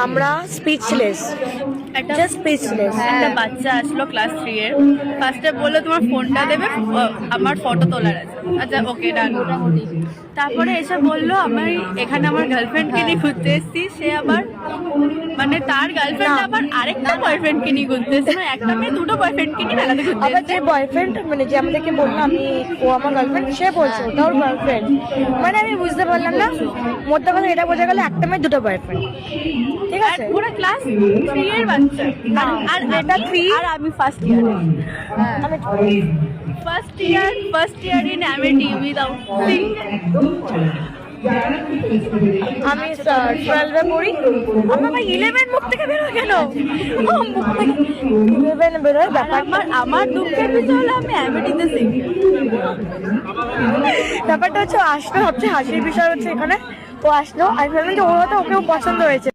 আমরা স্পিচলেস, একটা স্পিচলেস। একটা বাচ্চা আসলো ক্লাস 3 এর, ফার্স্টে বললো তোমার ফোনটা দেবে, আমার ফটো তোলার আছে। আচ্ছা ওকে ডান। তারপরে এসে বললো আমি এখানে আমার গার্লফ্রেন্ডকে নিয়ে ঘুরতে এসেছি। সে আবার মানে তার গার্লফ্রেন্ড আবার আরেকটা বয়ফ্রেন্ডকে নিয়ে ঘুরতে এসেছে, মানে একটা মেয়ে দুটো বয়ফ্রেন্ডকে নিয়ে মেলাতে ঘুরতে আবার এসেছে। যে বয়ফ্রেন্ড মানে যে আমাদেরকে বললো আমি ও আমার গার্লফ্রেন্ড, সে বলছে ওটা ওর গার্লফ্রেন্ড। মানে আমি বুঝতে পারলাম না, মোদ্দা কথা এটা বোঝা গেল একটা মেয়ে দুটো বয়ফ্রেন্ড, ঠিক আর আছে। পুরো ক্লাস 3 এর বাচ্চা, আর এটা 3 আর আমি ফার্স্ট ইয়ার, আমি first year in Amity without আমি 12-এ পড়ি। আমার 11 মুখ থেকে বেরোয় কেন? মুখ থেকে 11 বেরোয় ব্যাপারটা। আমার দুঃখের বিষয় হলো আমি অ্যামিটিতে শিখি। ব্যাপারটা হচ্ছে আসলো, সবচেয়ে হাসির বিষয় হচ্ছে এখানে ও আসলো, আমি ভাবলাম যে ওর হয়তো ওকেও পছন্দ হয়েছে।